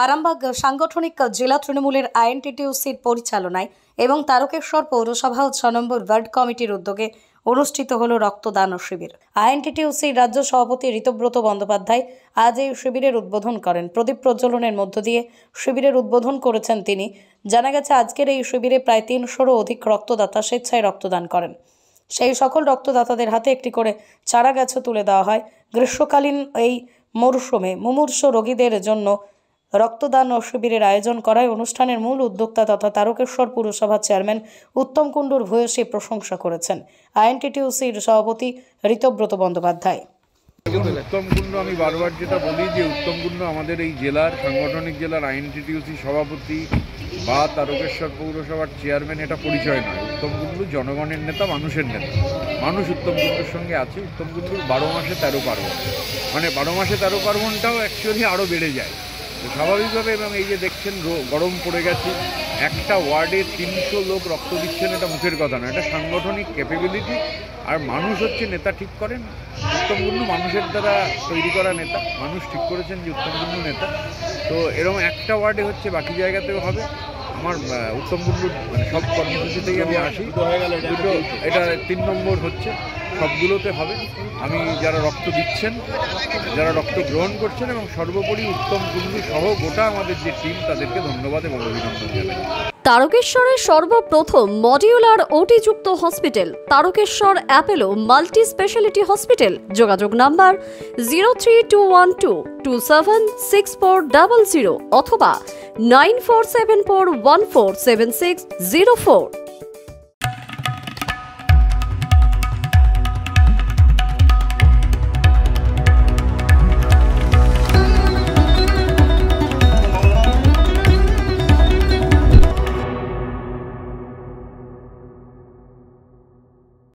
আরামবাগ সাংগঠনিক জেলা তৃণমূলের আইএনটিটিউসির পরিচালনায় এবং তারকেশ্বর পৌরসভা ও 6 নম্বর ওয়ার্ড কমিটির উদ্যোগে অনুষ্ঠিত হল রক্তদান শিবির। আইএনটিটিউসির রাজ্য সভাপতি ঋতব্রত বন্দ্যোপাধ্যায় আজ এই শিবিরের উদ্বোধন করেন। প্রদীপ প্রজ্বলনের মধ্য দিয়ে শিবিরের উদ্বোধন করেছেন তিনি। জানা গেছে আজকের এই শিবিরে প্রায় 300-রও অধিক রক্তদাতা স্বেচ্ছায় রক্তদান করেন। সেই সকল রক্তদাতাদের হাতে একটি করে চারা গাছও তুলে দেওয়া হয়। গ্রীষ্মকালীন এই মরশুমে মুমূর্ষু রোগীদের জন্য রক্তদান শিবিরের আয়োজন করায় অনুষ্ঠানের মূল উদ্যোক্তা তথা তারকেশ্বর পুরসভার চেয়ারম্যান উত্তম কুণ্ডুর ভূয়সী প্রশংসা করেছেন আইএনটিটিউসির সভাপতি ঋতব্রত বন্দ্যোপাধ্যায়। উত্তম কুণ্ডু, আমি বারবার যেটা বলি যে উত্তম কুণ্ডু আমাদের এই জেলার সাংগঠনিক জেলার আইএনটিটিউসি সভাপতি বা তারকেশ্বর পৌরসভার চেয়ারম্যান এটা পরিচয় নয়। উত্তম কুণ্ডু জনগণের নেতা, মানুষের নেতা। মানুষ উত্তম কুণ্ডুর সঙ্গে আছে। উত্তম কুণ্ডুর 12 মাসে 13 পার্বণ, মানে 12 মাসে 13 পার্বণটাও অ্যাকচুয়ালি আরও বেড়ে যায় স্বাভাবিকভাবে। এবং এই যে দেখছেন গরম পড়ে গেছে, একটা ওয়ার্ডে 300 লোক রক্ত দিচ্ছেন, এটা মুখের কথা না, এটা সাংগঠনিক ক্যাপেবিলিটি। আর মানুষ হচ্ছে নেতা ঠিক করেন। উত্তম কুণ্ডু মানুষের দ্বারা তৈরি করা নেতা, মানুষ ঠিক করেছেন যে উত্তম কুণ্ডু নেতা। তো এরকম একটা ওয়ার্ডে হচ্ছে, বাকি জায়গাতেও হবে। আমার উত্তম কুণ্ডুর মানে সব কর্মসূচিতেই আমি আসি। দুটো এটা 3 নম্বর হচ্ছে, সবগুলোতে হবে। আমি যারা রক্ত দিচ্ছেন, যারা রক্ত গ্রহণ করছেন এবং সর্বোপরি উত্তম কুণ্ডু সহ গোটা আমাদের যে টিম, তাদেরকে ধন্যবাদ এবং অভিনন্দন জানাই। তারকেশ্বরের সর্বপ্রথম মডিউলার ওটি-যুক্ত hospital Tarakeswar Apollo multi speciality hospital. যোগাযোগ নাম্বার 03212276400 অথবা 9474147604।